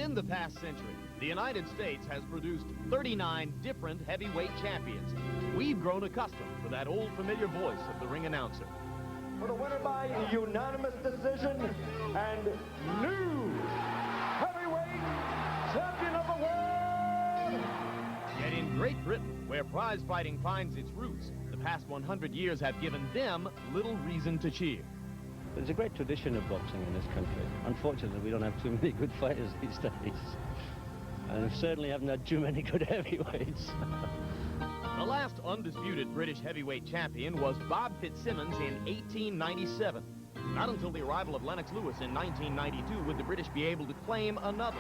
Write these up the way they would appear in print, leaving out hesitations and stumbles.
In the past century, the United States has produced 39 different heavyweight champions. We've grown accustomed to that old familiar voice of the ring announcer. For the winner by unanimous decision and new heavyweight champion of the world! Yet in Great Britain, where prize fighting finds its roots, the past 100 years have given them little reason to cheer. There's a great tradition of boxing in this country. Unfortunately, we don't have too many good fighters these days. And we certainly haven't had too many good heavyweights. The last undisputed British heavyweight champion was Bob Fitzsimmons in 1897. Not until the arrival of Lennox Lewis in 1992 would the British be able to claim another.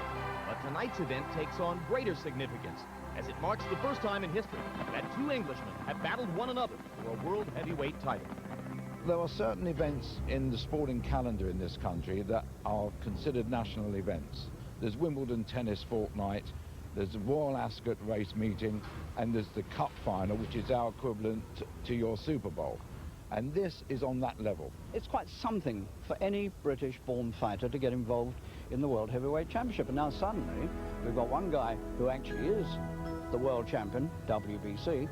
But tonight's event takes on greater significance, as it marks the first time in history that two Englishmen have battled one another for a world heavyweight title. There are certain events in the sporting calendar in this country that are considered national events. There's Wimbledon tennis fortnight, there's the Royal Ascot race meeting, and there's the Cup final, which is our equivalent to your Super Bowl. And this is on that level. It's quite something for any British-born fighter to get involved in the World Heavyweight Championship. And now suddenly, we've got one guy who actually is the world champion, WBC,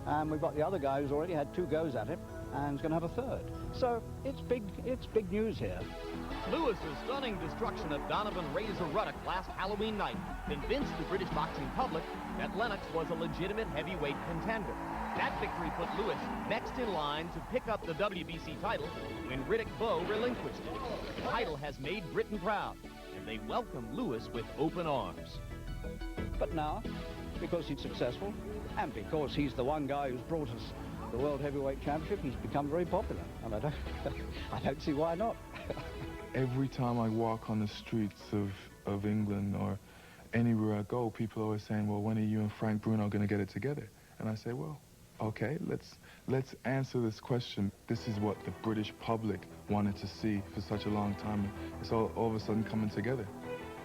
and we've got the other guy who's already had 2 goes at it, and is going to have a 3rd. So it's big news here. Lewis's stunning destruction of Donovan Razor Ruddock last Halloween night convinced the British boxing public that Lennox was a legitimate heavyweight contender. That victory put Lewis next in line to pick up the WBC title when Riddick Bowe relinquished it. The title has made Britain proud, and they welcome Lewis with open arms. But now, because he's successful, and because he's the one guy who's brought us the World Heavyweight Championship, he's become very popular, and I don't see why not. Every time I walk on the streets of England or anywhere I go, people are always saying, well, when are you and Frank Bruno going to get it together? And I say, well, okay, let's answer this question. This is what the British public wanted to see for such a long time. It's all of a sudden coming together.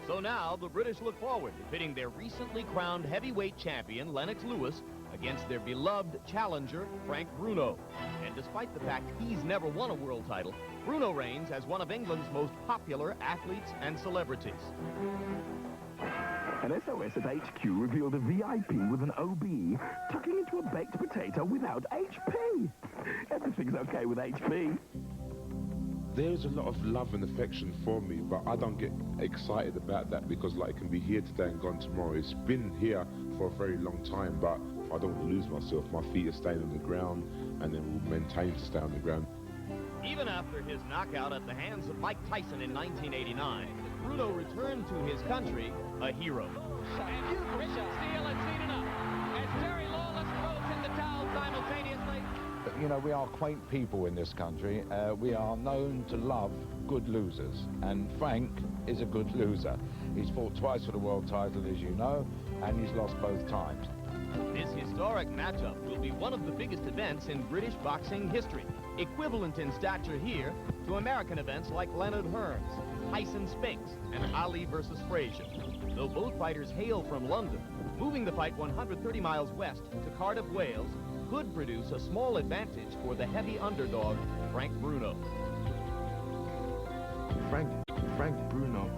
So now the British look forward to pitting their recently crowned heavyweight champion, Lennox Lewis, against their beloved challenger, Frank Bruno. And despite the fact he's never won a world title, Bruno reigns as one of England's most popular athletes and celebrities. An SOS at HQ revealed a VIP with an OB tucking into a baked potato without HP. Everything's okay with HP. There's a lot of love and affection for me, but I don't get excited about that because, like, it can be here today and gone tomorrow. It's been here for a very long time, but I don't want to lose myself. My feet are staying on the ground, and then we'll maintain to stay on the ground. Even after his knockout at the hands of Mike Tyson in 1989, Bruno returned to his country a hero. And Richard Steele had seen enough as Terry Lawless throws in the towel simultaneously. You know, we are quaint people in this country. We are known to love good losers, and Frank is a good loser. He's fought twice for the world title, as you know, and he's lost both times. This historic matchup will be one of the biggest events in British boxing history, equivalent in stature here to American events like Leonard Hearns, Tyson Spinks, and Ali versus Frazier. Though both fighters hail from London, moving the fight 130 miles west to Cardiff, Wales, could produce a small advantage for the heavy underdog, Frank Bruno. Frank Bruno,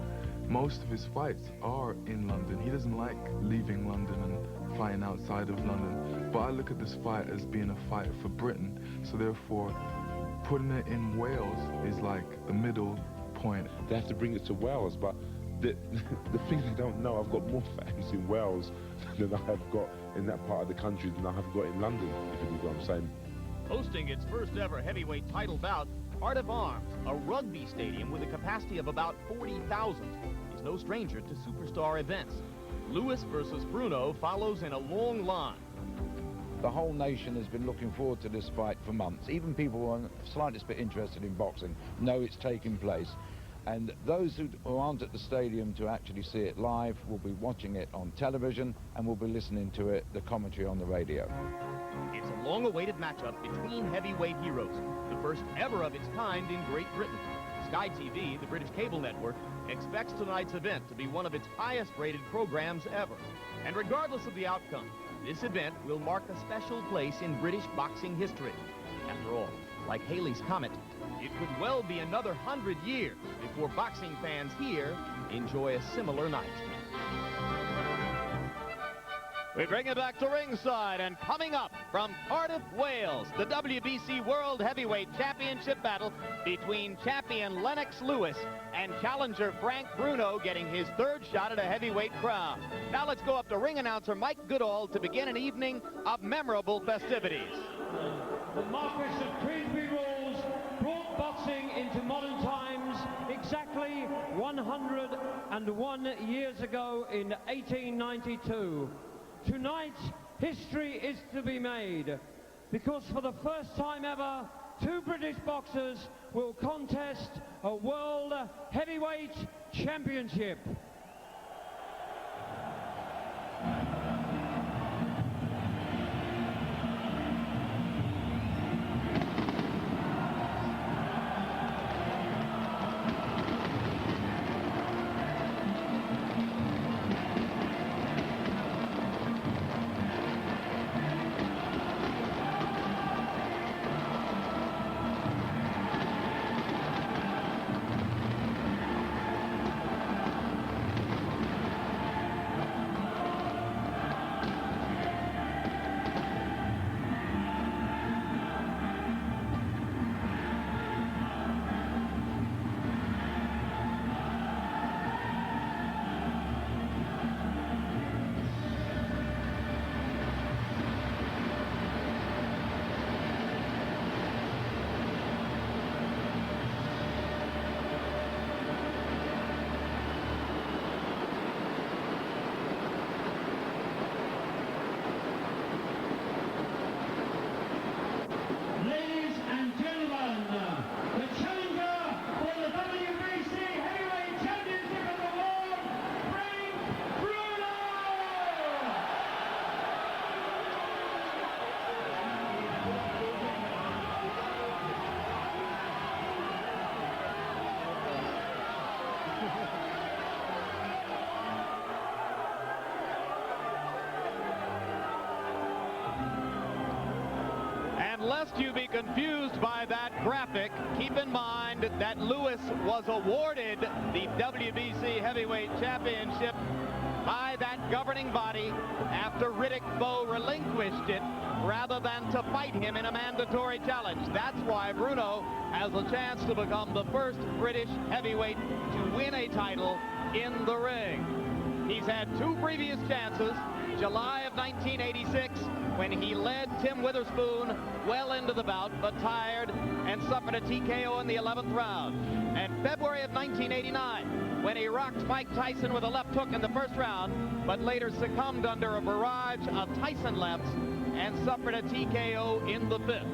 most of his fights are in London. He doesn't like leaving London and fighting outside of London. But I look at this fight as being a fight for Britain. So therefore, putting it in Wales is like the middle point. They have to bring it to Wales, but the thing they don't know, I've got more fans in Wales than I have got in that part of the country than I have got in London, if you know what I'm saying. Hosting its first ever heavyweight title bout, Cardiff Arms, a rugby stadium with a capacity of about 40,000, is no stranger to superstar events. Lewis versus Bruno follows in a long line. The whole nation has been looking forward to this fight for months. Even people who are the slightest bit interested in boxing know it's taking place. And those who aren't at the stadium to actually see it live will be watching it on television and will be listening to it, the commentary on the radio. It's a long-awaited matchup between heavyweight heroes, the first ever of its kind in Great Britain. Sky TV, the British cable network, expects tonight's event to be one of its highest-rated programs ever. And regardless of the outcome, this event will mark a special place in British boxing history. After all, like Halley's Comet, it could well be another 100 years before boxing fans here enjoy a similar night. We bring it back to ringside, and coming up from Cardiff, Wales, the WBC World Heavyweight Championship battle between champion Lennox Lewis and challenger Frank Bruno, getting his third shot at a heavyweight crown. Now let's go up to ring announcer Mike Goodall to begin an evening of memorable festivities. The Marquis of Queensberry rules brought boxing into modern times exactly 101 years ago in 1892. Tonight, history is to be made, because for the first time ever, two British boxers will contest a World Heavyweight Championship. Lest you be confused by that graphic, keep in mind that Lewis was awarded the WBC Heavyweight Championship by that governing body after Riddick Bowe relinquished it rather than to fight him in a mandatory challenge. That's why Bruno has a chance to become the first British heavyweight to win a title in the ring. He's had two previous chances, July of 1986, when he led Tim Witherspoon well into the bout, but tired and suffered a TKO in the 11th round. And February of 1989, when he rocked Mike Tyson with a left hook in the first round, but later succumbed under a barrage of Tyson lefts and suffered a TKO in the 5th.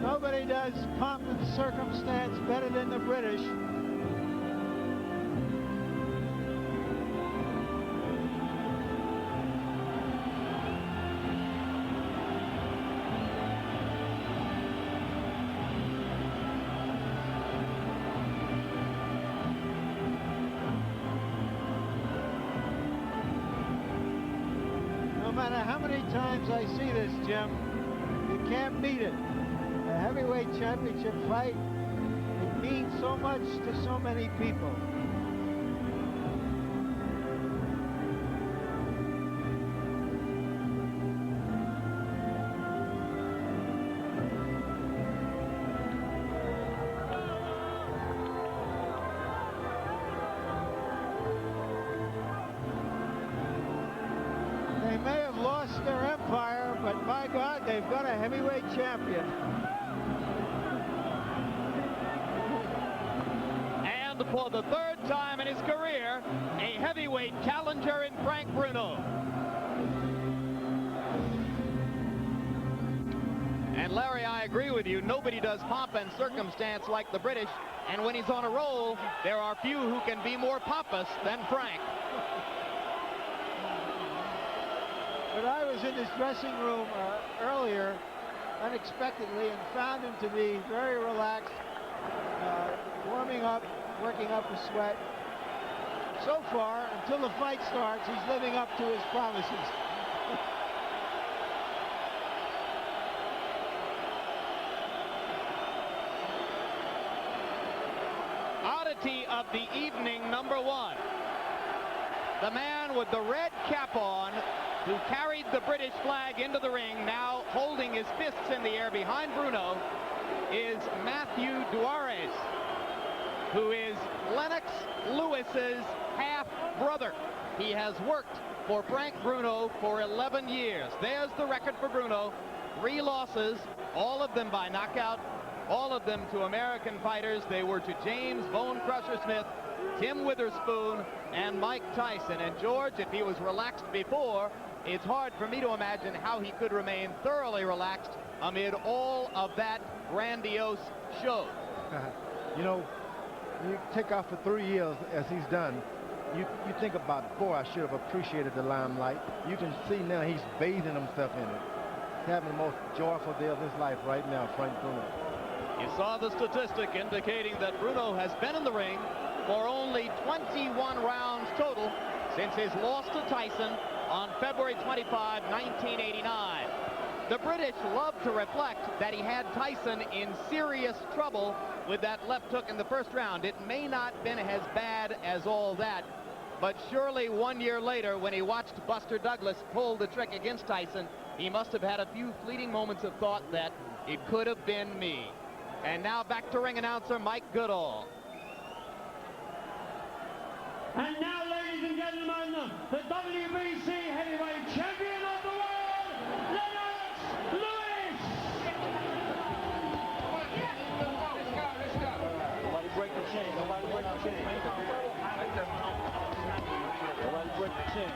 Nobody does pomp and circumstance better than the British. No matter how many times I see this, Jim, you can't beat it. A heavyweight championship fight, it means so much to so many people. They may have lost their empire, but by God, they've got a heavyweight champion. And for the third time in his career, a heavyweight challenger in Frank Bruno. And Larry, I agree with you. Nobody does pomp and circumstance like the British. And when he's on a roll, there are few who can be more pompous than Frank. But I was in his dressing room earlier, unexpectedly, and found him to be very relaxed, warming up, working up a sweat. So far, until the fight starts, he's living up to his promises. Out oddity of the evening, #1. The man with the red cap on, who carried the British flag into the ring, now holding his fists in the air behind Bruno, is Matthew Duarez, who is Lennox Lewis's half-brother. He has worked for Frank Bruno for 11 years. There's the record for Bruno. 3 losses, all of them by knockout, all of them to American fighters. They were to James Bone Crusher Smith, Tim Witherspoon, and Mike Tyson. And George, if he was relaxed before, it's hard for me to imagine how he could remain thoroughly relaxed amid all of that grandiose show. You know, you take off for 3 years as he's done. You think about, boy, I should have appreciated the limelight. You can see now he's bathing himself in it. He's having the most joyful day of his life right now, Frank Bruno. You saw the statistic indicating that Bruno has been in the ring for only 21 rounds total since his loss to Tyson on February 25, 1989. The British love to reflect that he had Tyson in serious trouble with that left hook in the first round. It may not have been as bad as all that, but surely 1 year later, when he watched Buster Douglas pull the trick against Tyson, he must have had a few fleeting moments of thought that it could have been me. And now back to ring announcer Mike Goodall. And now, ladies and gentlemen, the WBC heavyweight champion of the world, Lennox Lewis! Nobody break the chain. Nobody break the chain. Nobody break the chain.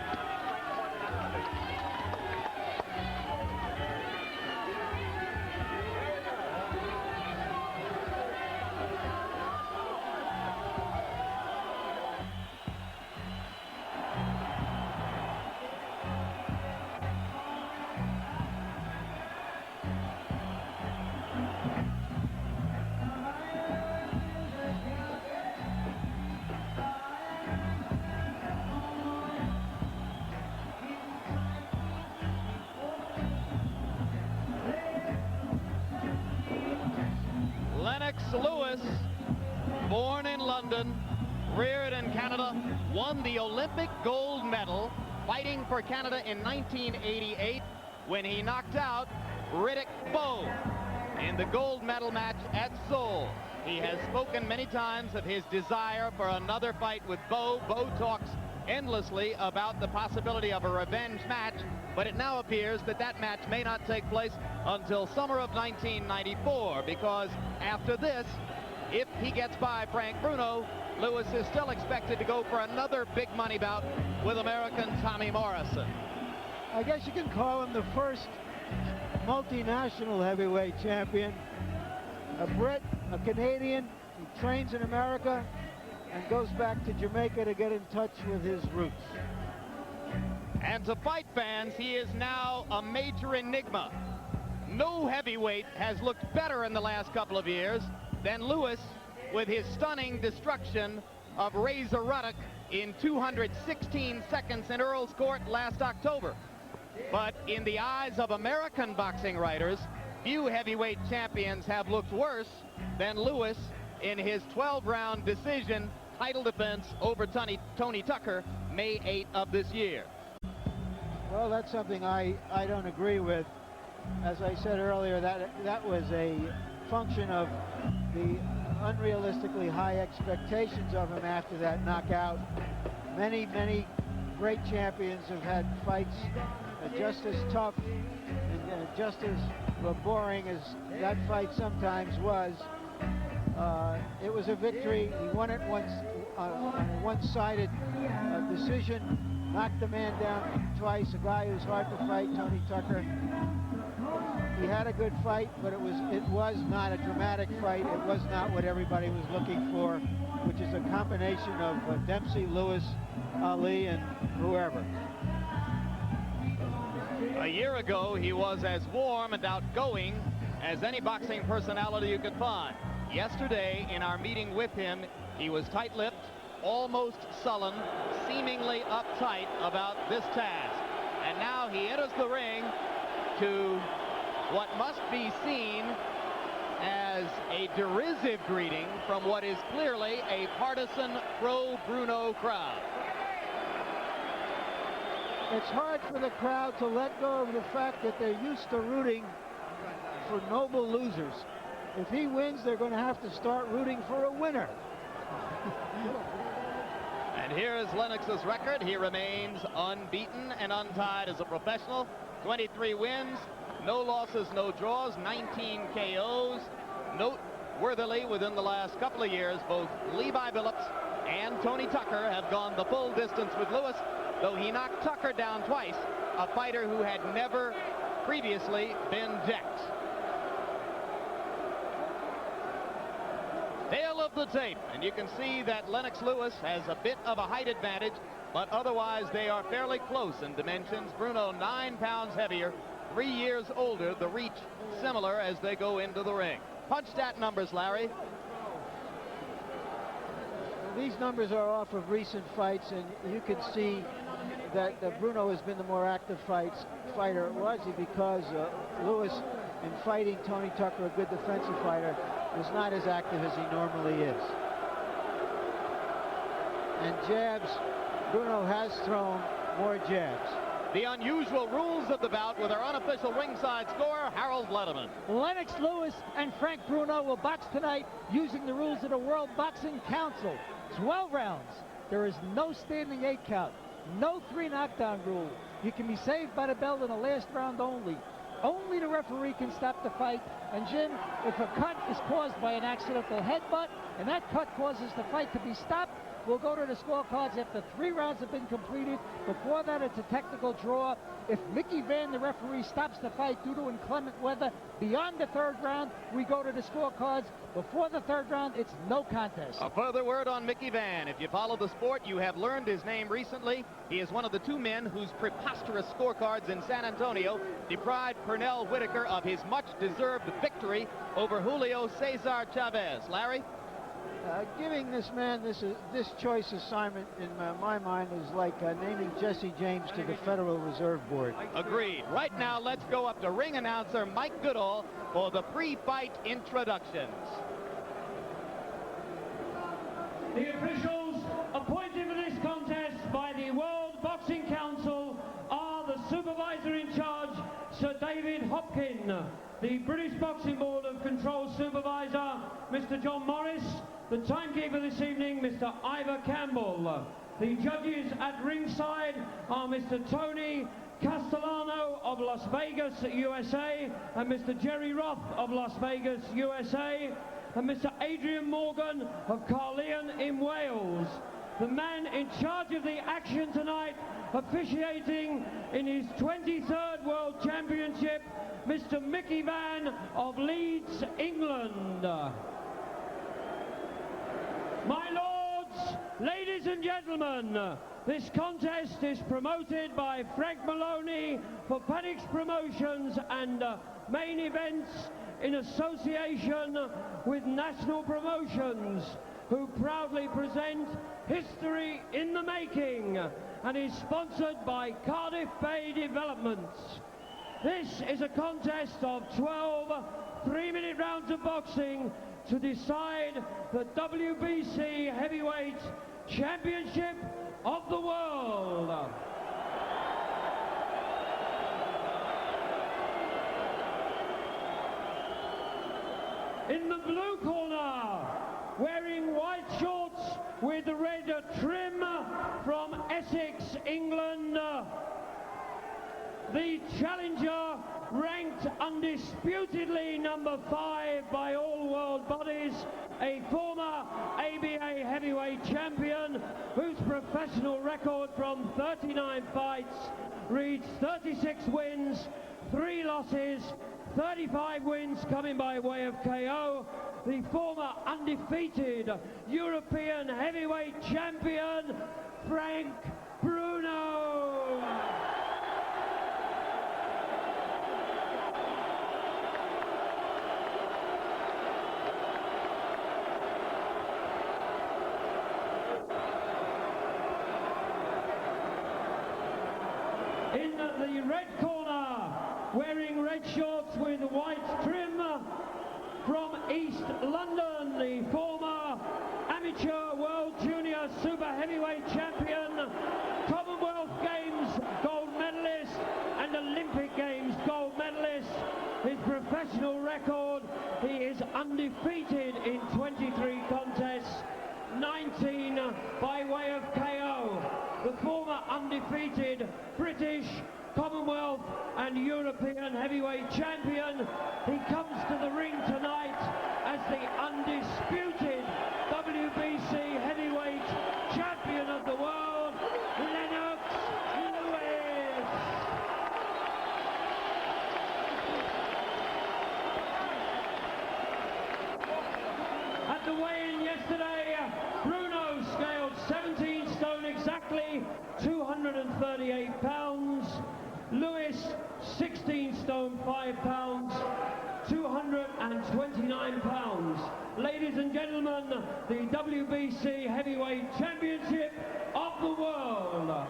Lennox Lewis, born in London, reared in Canada, won the Olympic gold medal fighting for Canada in 1988 when he knocked out Riddick Bowe in the gold medal match at Seoul. He has spoken many times of his desire for another fight with Bowe. Bowe talks endlessly about the possibility of a revenge match, but it now appears that that match may not take place until summer of 1994, because after this, if he gets by Frank Bruno, Lewis is still expected to go for another big money bout with American Tommy Morrison. I guess you can call him the first multinational heavyweight champion. A Brit, a Canadian, he trains in America and goes back to Jamaica to get in touch with his roots. And to fight fans, he is now a major enigma. No heavyweight has looked better in the last couple of years than Lewis, with his stunning destruction of Razor Ruddock in 216 seconds in Earl's Court last October. But in the eyes of American boxing writers, few heavyweight champions have looked worse than Lewis in his 12-round decision title defense over Tony Tucker May 8 of this year. Well, that's something I don't agree with. As I said earlier, that was a function of the unrealistically high expectations of him after that knockout. Many great champions have had fights just as tough and just as boring as that fight sometimes was. It was a victory. He won it on a one-sided decision, knocked the man down twice, a guy who's hard to fight, Tony Tucker. He had a good fight, but it was not a dramatic fight. It was not what everybody was looking for, which is a combination of Dempsey, Lewis, Ali, and whoever. A year ago, he was as warm and outgoing as any boxing personality you could find. Yesterday, in our meeting with him, he was tight-lipped, almost sullen, seemingly uptight about this task. And now he enters the ring to what must be seen as a derisive greeting from what is clearly a partisan pro-Bruno crowd. It's hard for the crowd to let go of the fact that they're used to rooting for noble losers. If he wins, they're going to have to start rooting for a winner. And here is Lennox's record. He remains unbeaten and untied as a professional. 23 wins, no losses, no draws, 19 KOs. Noteworthily, within the last couple of years, both Levi Billups and Tony Tucker have gone the full distance with Lewis, though he knocked Tucker down twice, a fighter who had never previously been decked. Tail of the tape, and you can see that Lennox Lewis has a bit of a height advantage, but otherwise they are fairly close in dimensions. Bruno 9 pounds heavier, 3 years older, the reach similar as they go into the ring. Punch stat numbers, Larry. These numbers are off of recent fights, and you can see that Bruno has been the more active fighter, largely because Lewis, in fighting Tony Tucker, a good defensive fighter, is not as active as he normally is. And jabs, Bruno has thrown more jabs. The unusual rules of the bout with our unofficial ringside scorer, Harold Letterman. Lennox Lewis and Frank Bruno will box tonight using the rules of the World Boxing Council. 12 rounds. There is no standing 8 count. No 3 knockdown rule. You can be saved by the bell in the last round only. Only the referee can stop the fight. And Jim, if a cut is caused by an accidental headbutt, and that cut causes the fight to be stopped, we'll go to the scorecards after 3 rounds have been completed. Before that, it's a technical draw. If Mickey Van, the referee, stops the fight due to inclement weather beyond the 3rd round, we go to the scorecards. Before the 3rd round, it's no contest. A further word on Mickey Van. If you follow the sport, you have learned his name recently. He is one of the 2 men whose preposterous scorecards in San Antonio deprived Pernell Whitaker of his much-deserved victory over Julio Cesar Chavez. Larry? Giving this man this choice assignment, in my mind, is like naming Jesse James to the Federal Reserve Board. Agreed. Right now, let's go up to ring announcer Mike Goodall for the pre-fight introductions. The officials appointed for this contest by the World Boxing Council are the supervisor in charge, Sir David Hopkin, the British Boxing Board of Control Supervisor, Mr. John Morris, the timekeeper this evening, Mr. Ivor Campbell. The judges at ringside are Mr. Tony Castellano of Las Vegas, USA, and Mr. Jerry Roth of Las Vegas, USA, and Mr. Adrian Morgan of Caerleon in Wales. The man in charge of the action tonight, officiating in his 23rd World Championship, Mr. Mickey Van of Leeds, England. My lords, ladies and gentlemen, this contest is promoted by Frank Maloney for Paddocks Promotions and Main Events in association with National Promotions, who proudly present History in the Making, and is sponsored by Cardiff Bay Developments. This is a contest of 12 3-minute rounds of boxing to decide the WBC Heavyweight Championship of the World. In the blue corner, wearing white shorts with red trim from Essex, England, the challenger, ranked undisputedly number 5 by all world bodies, a former ABA heavyweight champion whose professional record from 39 fights reads 36 wins, 3 losses, 35 wins coming by way of KO, the former undefeated European heavyweight champion, Frank Bruno. In the red corner, wearing red shorts with white trim from East London, the former amateur world junior super heavyweight champion, Commonwealth Games gold medalist and Olympic Games gold medalist. His professional record, he is undefeated in 23 contests, 19 by way of KO. The former undefeated British, Commonwealth and European heavyweight champion. He comes to the ring tonight as the undisputed WBC heavyweight champion of the world, Lennox Lewis. At the weigh-in yesterday, Bruno scaled 17 stone exactly, 238 pounds. Lewis, 16 stone 5 pounds, 229 pounds. Ladies and gentlemen, the WBC Heavyweight Championship of the world.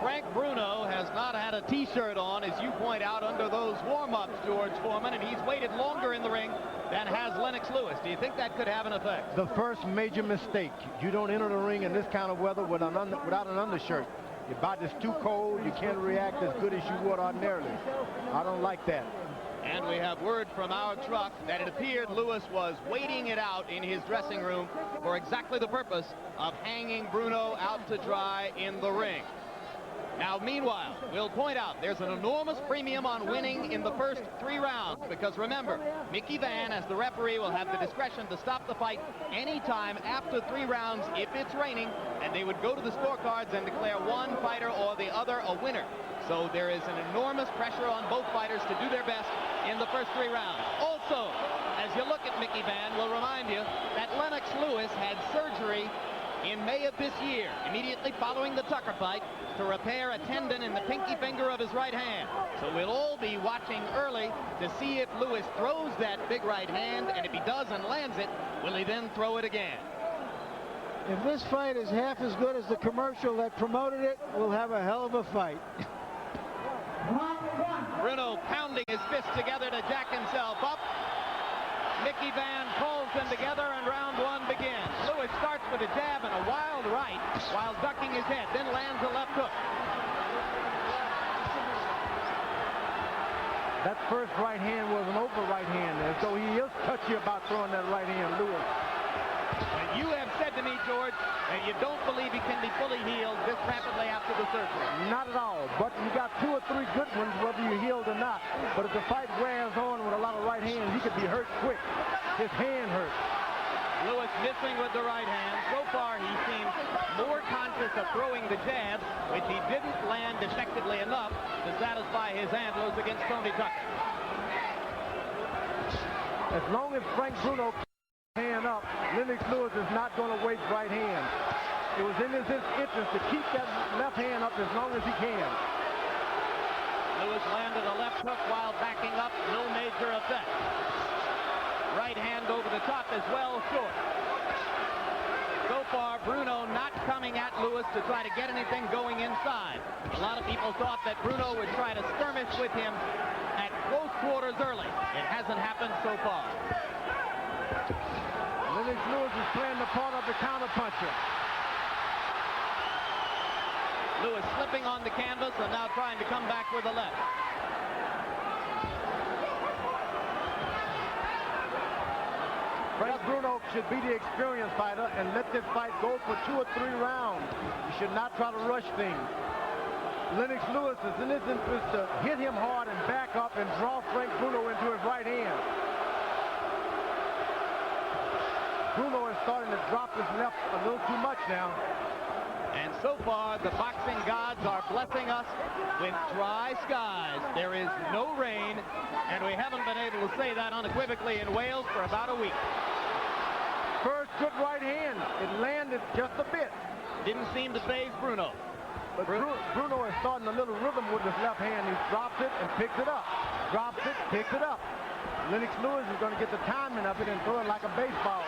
Frank Bruno has not had a t-shirt on, as you point out, under those warm-ups, George Foreman, and he's waited longer in the ring than has Lennox Lewis. Do you think that could have an effect? The first major mistake. You don't enter the ring in this kind of weather without an undershirt. Your body's too cold. You can't react as good as you would ordinarily. I don't like that. And we have word from our truck that it appeared Lewis was waiting it out in his dressing room for exactly the purpose of hanging Bruno out to dry in the ring. Now, meanwhile, we'll point out there's an enormous premium on winning in the first 3 rounds because, remember, Mickey Van, as the referee, will have the discretion to stop the fight anytime after 3 rounds if it's raining, and they would go to the scorecards and declare one fighter or the other a winner. So there is an enormous pressure on both fighters to do their best in the first 3 rounds. Also, as you look at Mickey Van, we'll remind you that Lennox Lewis had surgery in May of this year, immediately following the Tucker fight, to repair a tendon in the pinky finger of his right hand. So we'll all be watching early to see if Lewis throws that big right hand, and if he does and lands it, will he then throw it again? If this fight is half as good as the commercial that promoted it, we'll have a hell of a fight. Bruno pounding his fists together to jack himself up. Mickey Van pulls them together and round 1 begins. Lewis starts with a jab and a wild right while ducking his head, then lands a left hook. That first right hand was an over right hand, and so he is touchy about throwing that right hand, Lewis. And you have said to me, George, that you don't believe he can be fully healed this rapidly after the surgery. Not at all, but you got 2 or 3 good ones, whether you're healed or not. But if the fight wears on with a lot of right hands, he could be hurt quick. His hand hurts. Lewis missing with the right hand. So far, he seems more conscious of throwing the jab, which he didn't land effectively enough to satisfy his handlers against Tony Tucker. As long as Frank Bruno hand up, Lennox Lewis is not going to waste right hand. It was in his interest to keep that left hand up as long as he can. Lewis landed a left hook while backing up, no major effect. Right hand over the top as well, short. So far, Bruno not coming at Lewis to try to get anything going inside. A lot of people thought that Bruno would try to skirmish with him at close quarters early. It hasn't happened so far. Lennox Lewis is playing the part of the counterpuncher. Lewis slipping on the canvas and now trying to come back with a left. Frank Bruno should be the experienced fighter and let this fight go for 2 or 3 rounds. You should not try to rush things. Lennox Lewis is in his interest to hit him hard and back up and draw Frank Bruno into his right hand. Bruno is starting to drop his left a little too much now. And so far, the boxing gods are blessing us with dry skies. There is no rain, and we haven't been able to say that unequivocally in Wales for about a week. First good right hand. It landed just a bit. Didn't seem to faze Bruno. But Bruno is starting a little rhythm with his left hand. He drops it and picks it up. Drops it, picks it up. Lennox Lewis is going to get the timing of it and throw it like a baseball.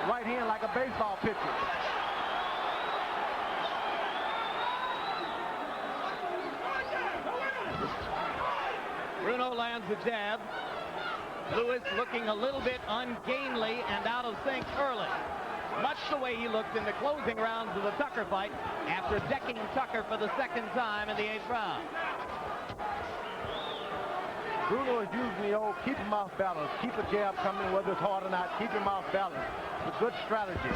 Right hand like a baseball pitcher. Bruno lands the jab. Lewis looking a little bit ungainly and out of sync early. Much the way he looked in the closing rounds of the Tucker fight after decking Tucker for the second time in the 8th round. Bruno is using the old keep him off balance. Keep a jab coming whether it's hard or not. Keep him off balance. It's a good strategy.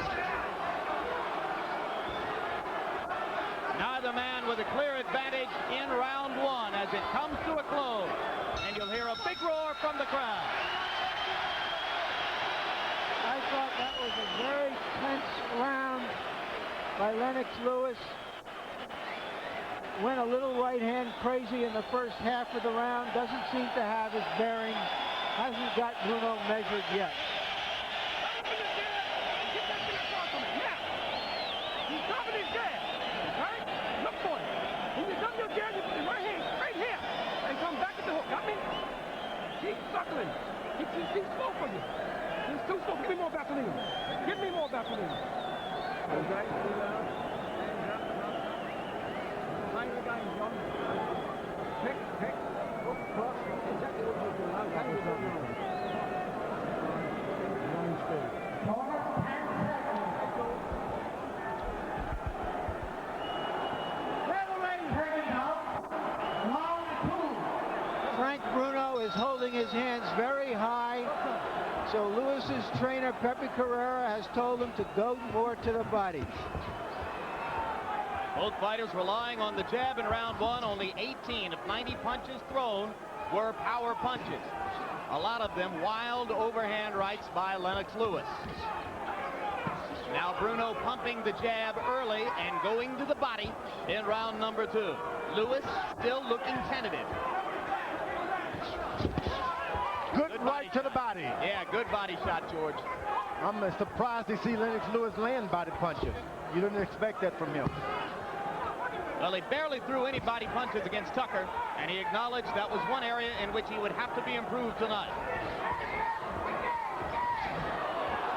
Neither man with a clear advantage in round 1 as it comes to a close. And you'll hear a big roar from the crowd. I thought that was a very tense round by Lennox Lewis. Went a little right hand crazy in the first half of the round. Doesn't seem to have his bearings. Hasn't got Bruno measured yet. He's dropping his jab, right? Look for it. When you dump your jab, you put your right hand straight here and come back at the hook. Got me? Keep suckling. He's slow for you. He's too slow. Give me more Vaseline. Give me more Vaseline. Okay. Pick. Hook, cross. Exactly what you're doing. I'll tell you what you're doing. Frank Bruno is holding his hands very high. So Lewis's trainer, Pepe Carrera, has told him to go more to the body. Both fighters relying on the jab in round 1. Only 18 of 90 punches thrown were power punches. A lot of them wild overhand rights by Lennox Lewis. Now Bruno pumping the jab early and going to the body in round number 2. Lewis still looking tentative. Good right to the body. Yeah, good body shot, George. I'm surprised to see Lennox Lewis land body punches. You didn't expect that from him. Well, he barely threw any body punches against Tucker, and he acknowledged that was one area in which he would have to be improved tonight.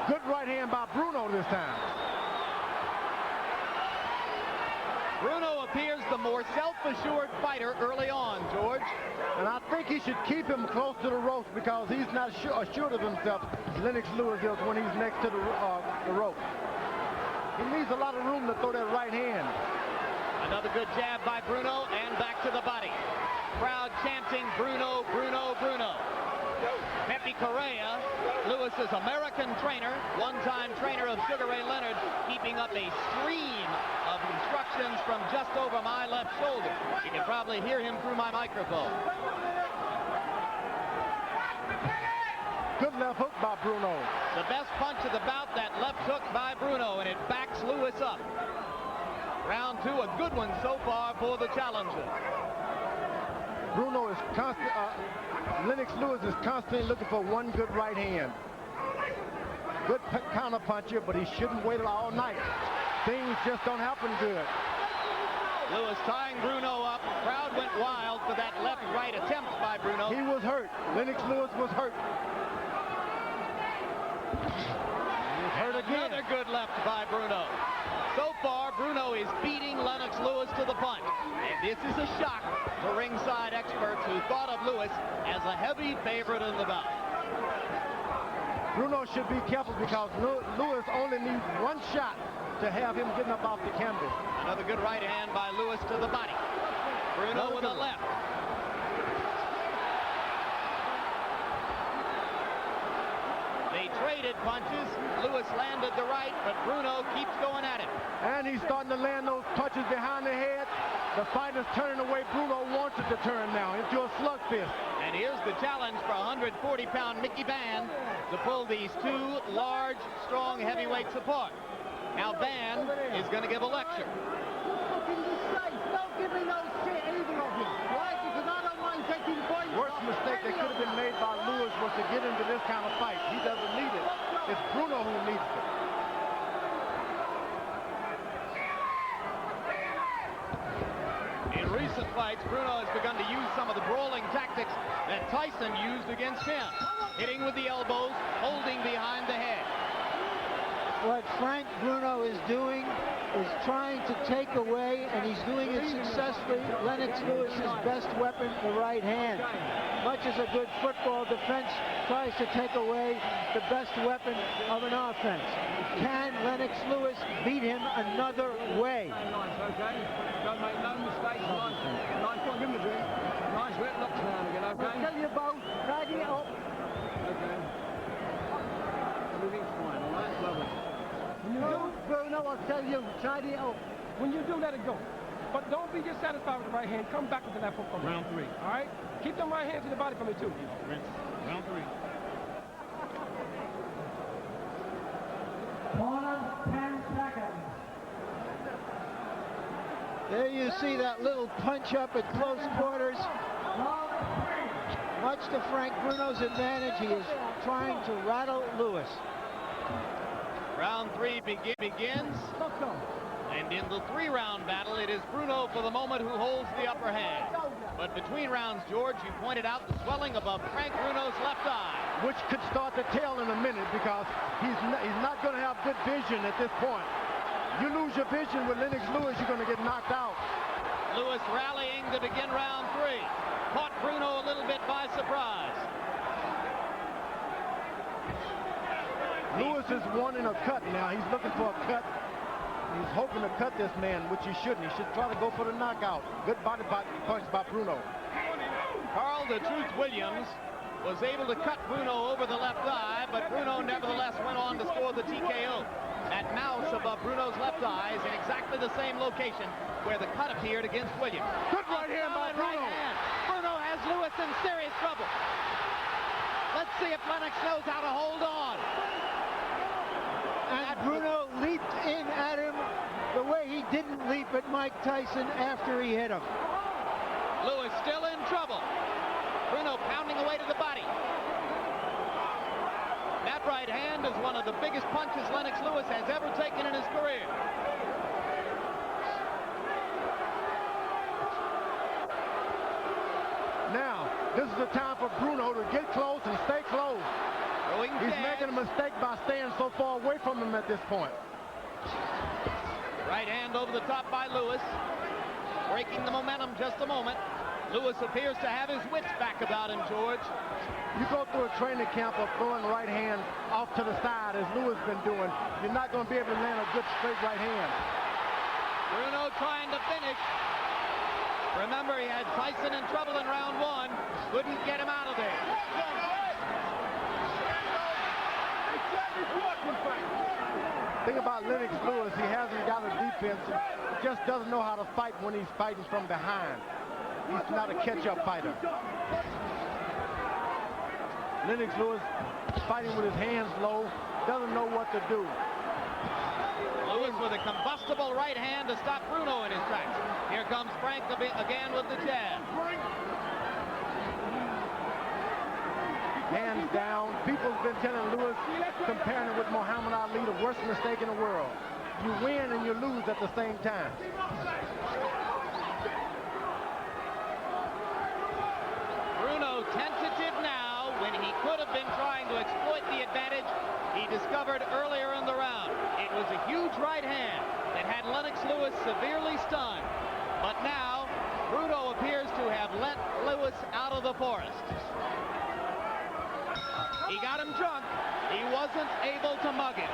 Good right hand by Bruno this time. Bruno appears the more self-assured fighter early on, George. And I think he should keep him close to the ropes because he's not assured of himself, Lennox Lewis is, when he's next to the rope. He needs a lot of room to throw that right hand. Another good jab by Bruno and back to the body. Crowd chanting Bruno, Bruno, Bruno. Pepe Correa, Lewis's American trainer, one-time trainer of Sugar Ray Leonard, keeping up a stream of instructions from just over my left shoulder. You can probably hear him through my microphone. Good left hook by Bruno. The best punch of the bout, that left hook by Bruno, and it backs Lewis up. Round 2, a good one so far for the challenger. Bruno is constant. Lennox Lewis is constantly looking for one good right hand. Good counter puncher, but he shouldn't wait all night. Things just don't happen good. Lewis tying Bruno up. Crowd went wild for that left-right attempt by Bruno. He was hurt. Lennox Lewis was hurt. He's hurt again. Another good left by Bruno. So far, Bruno is beating Lennox Lewis to the punch. And this is a shock to ringside experts who thought of Lewis as a heavy favorite in the bout. Bruno should be careful because Lewis only needs one shot to have him getting up off the canvas. Another good right hand by Lewis to the body. Bruno with a left. They traded punches. Lewis landed the right, but Bruno keeps going at it. And he's starting to land those punches behind the head. The fight is turning the way Bruno wants it to turn now, into a slugfest. And here's the challenge for 140-pound Mickey Van to pull these two large, strong heavyweights apart. Now Van is going to give a lecture. Don't give me no shit, either of you. Right? Because I don't mind taking points. Worst mistake that could have been made by Lewis was to get into this kind of fight. He doesn't need it. It's Bruno who needs it. recent fights, Bruno has begun to use some of the brawling tactics that Tyson used against him. Hitting with the elbows, holding behind the head. What Frank Bruno is doing is trying to take away, and he's doing it successfully, Lennox Lewis's best weapon, the right hand. Much as a good football defense tries to take away the best weapon of an offense. Can Lennox Lewis beat him another way? Nice, okay? Don't make no mistakes. Nice one, give him a drink. Nice wet locks now and again, okay? I'll tell you both, tidy it up. Okay. Everything's fine, all right? Lovely. When you do, Bruno, I'll tell you, tidy it up. when you do, let it go. But don't be just satisfied with the right hand. Come back with the left hook for me. Round 3. All right? Keep them right hands to the body for me, too. Round 3. Corner, 10 seconds. There you see that little punch up at close quarters. Much to Frank Bruno's advantage, he is trying to rattle Lewis. Round 3 begins. And in the 3-round battle, it is Bruno for the moment who holds the upper hand. But between rounds, George, you pointed out the swelling above Frank Bruno's left eye. Which could start to tell in a minute because he's not going to have good vision at this point. You lose your vision with Lennox Lewis, you're going to get knocked out. Lewis rallying to begin round 3. Caught Bruno a little bit by surprise. Lewis is wanting a cut now. He's looking for a cut. He's hoping to cut this man, which he shouldn't. He should try to go for the knockout. Good body punch by Bruno. Carl the Truth Williams was able to cut Bruno over the left eye, but Bruno nevertheless went on to score the TKO. That mouse above Bruno's left eye is in exactly the same location where the cut appeared against Williams. Good right hand by Bruno. Right hand. Bruno has Lewis in serious trouble. Let's see if Lennox knows how to hold on. And Bruno leaped in at him the way he didn't leap at Mike Tyson after he hit him. Lewis still in trouble. Bruno pounding away to the body. That right hand is one of the biggest punches Lennox Lewis has ever taken in his career. Now, this is the time for Bruno to get close and stay close. He's making a mistake by staying so far away from him at this point. Right hand over the top by Lewis. Breaking the momentum just a moment. Lewis appears to have his wits back about him, George. You go through a training camp of throwing right hand off to the side, as Lewis been doing, you're not going to be able to land a good straight right hand. Bruno trying to finish. Remember, he had Tyson in trouble in round 1. Couldn't get him out of there. Thing about Lennox Lewis, he hasn't got a defense. He just doesn't know how to fight when he's fighting from behind. He's not a catch-up fighter. Lennox Lewis fighting with his hands low, doesn't know what to do. Lewis with a combustible right hand to stop Bruno in his tracks. Here comes Frank again with the jab. Hands down. People's been telling Lewis, comparing it with Muhammad Ali, the worst mistake in the world. You win and you lose at the same time. Bruno tentative now when he could have been trying to exploit the advantage he discovered earlier in the round. It was a huge right hand that had Lennox Lewis severely stunned. But now, Bruno appears to have let Lewis out of the forest. He got him drunk. He wasn't able to mug him.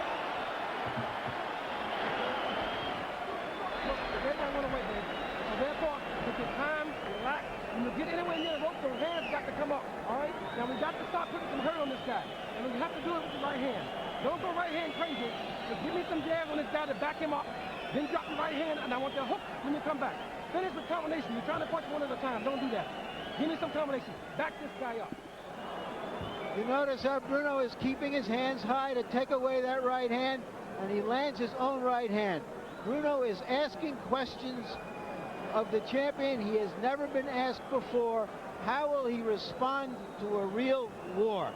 Therefore, with your time, relax. When you get anywhere near the rope, those hands got to come up. All right? Now, we got to start putting some hurt on this guy. And we have to do it with the right hand. Don't go right hand crazy. Just give me some jabs on this guy to back him up. Then drop the right hand, and I want the hook when you come back. Finish with combination. You're trying to punch one at a time. Don't do that. Give me some combination. Back this guy up. You notice how Bruno is keeping his hands high to take away that right hand, and he lands his own right hand. Bruno is asking questions of the champion he has never been asked before. How will he respond to a real war?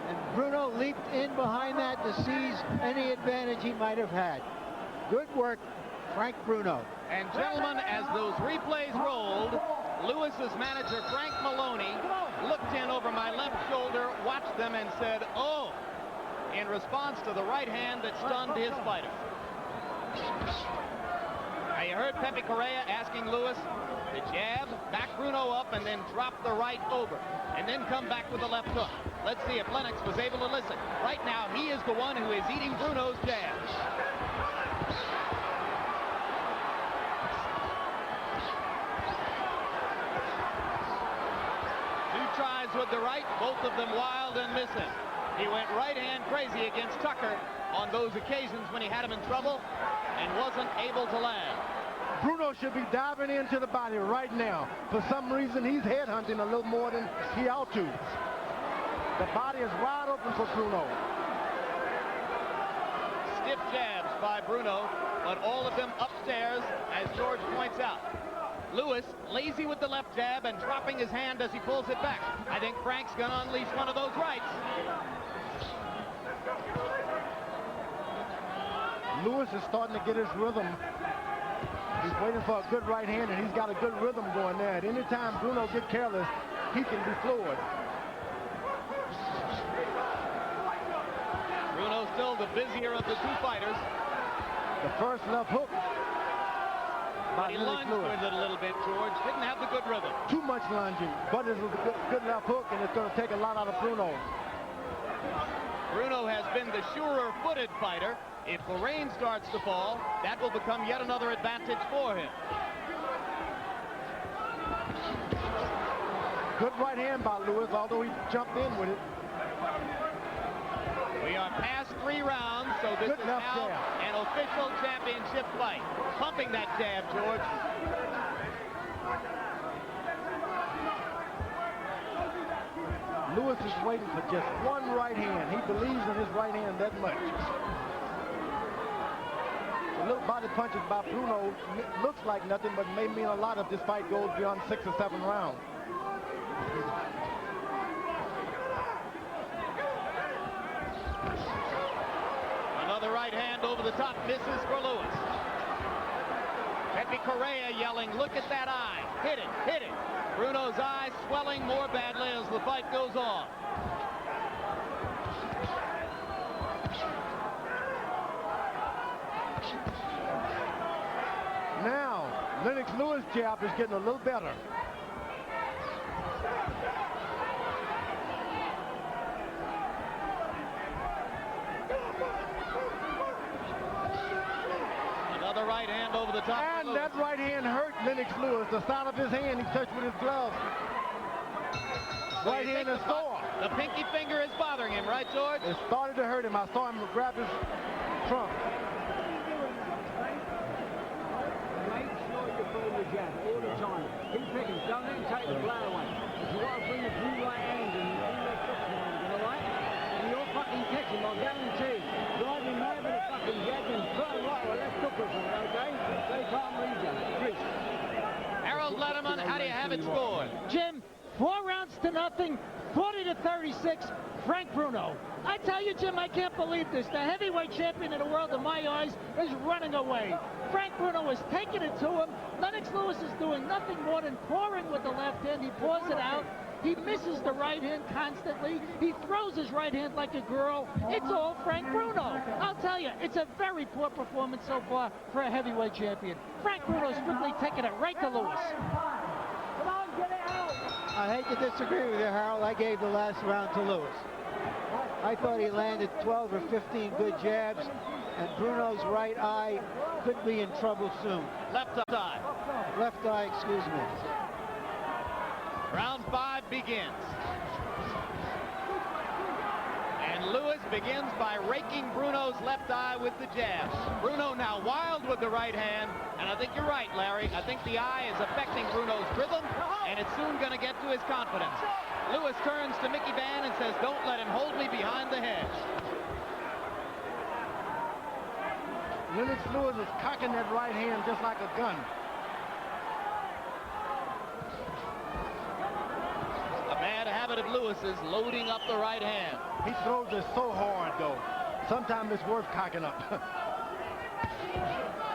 And Bruno leaped in behind that to seize any advantage he might have had. Good work Frank Bruno. And gentlemen, as those replays rolled, Lewis's manager, Frank Maloney, looked in over my left shoulder, watched them, and said, "Oh," in response to the right hand that stunned his fighter. Now, you heard Pepe Correa asking Lewis to jab, back Bruno up, and then drop the right over, and then come back with the left hook. Let's see if Lennox was able to listen. Right now, he is the one who is eating Bruno's jabs. Two tries with the right, both of them wild and missing. He went right hand crazy against Tucker on those occasions when he had him in trouble and wasn't able to land. Bruno should be diving into the body right now. For some reason, he's headhunting a little more than he ought to. The body is wide open for Bruno. Stiff jabs by Bruno, but all of them upstairs, as George points out. Lewis, lazy with the left jab and dropping his hand as he pulls it back. I think Frank's going to unleash one of those rights. Lewis is starting to get his rhythm. He's waiting for a good right hand, and he's got a good rhythm going there. At any time Bruno gets careless, he can be floored. Bruno's still the busier of the two fighters. The first left hook. But he lunged with it a little bit, George. Didn't have the good rhythm. Too much lunging, but it was a good left hook, and it's going to take a lot out of Bruno. Bruno has been the surer-footed fighter. If the rain starts to fall, that will become yet another advantage for him. Good right hand by Lewis, although he jumped in with it. We are past 3 rounds, so this is now an official championship fight. Pumping that jab, George. Lewis is waiting for just one right hand. He believes in his right hand that much. The little body punches by Bruno looks like nothing, but may mean a lot if this fight goes beyond 6 or 7 rounds. Another right hand over the top, misses for Lewis. Pepe Correa yelling, "Look at that eye. Hit it, hit it." Bruno's eye swelling more badly as the fight goes on. Now, Lennox Lewis' jab is getting a little better. Another right hand over the top. And that right hand hurt Lennox Lewis. The side of his hand he touched with his glove. Right hand is sore. The pinky finger is bothering him, right, George? It started to hurt him. I saw him grab his trunk. Make sure you throw the jab all the time. Keep picking. Don't let him take the blow away. If you want to bring the blue right hand and the blue left hook hand, all right? And you'll fucking catch him, I guarantee. Drive him mad with a fucking jab and put him right or left hook or something, okay? They can't read you. Chris. Harold Letterman, how do you have it scored? Jim, 4 rounds to nothing, 40-36, Frank Bruno. I tell you, Jim, I can't believe this. The heavyweight champion of the world, in my eyes, is running away. Frank Bruno is taking it to him. Lennox Lewis is doing nothing more than pouring with the left hand. He pours it out. He misses the right hand constantly. He throws his right hand like a girl. It's all Frank Bruno. I'll tell you, it's a very poor performance so far for a heavyweight champion. Frank Bruno strictly taking it right to Lewis. I hate to disagree with you, Harold. I gave the last round to Lewis. I thought he landed 12 or 15 good jabs, and Bruno's right eye could be in trouble soon. Left eye. Left eye, excuse me. Round 5 begins. And Lewis begins by raking Bruno's left eye with the jab. Bruno now wild with the right hand, and I think you're right, Larry. I think the eye is affecting Bruno's rhythm, and it's soon going to get to his confidence. Lewis turns to Mickey Van and says, "Don't let him hold me behind the hedge." Lennox Lewis is cocking that right hand just like a gun. A bad habit of Lewis is loading up the right hand. He throws it so hard, though. Sometimes it's worth cocking up.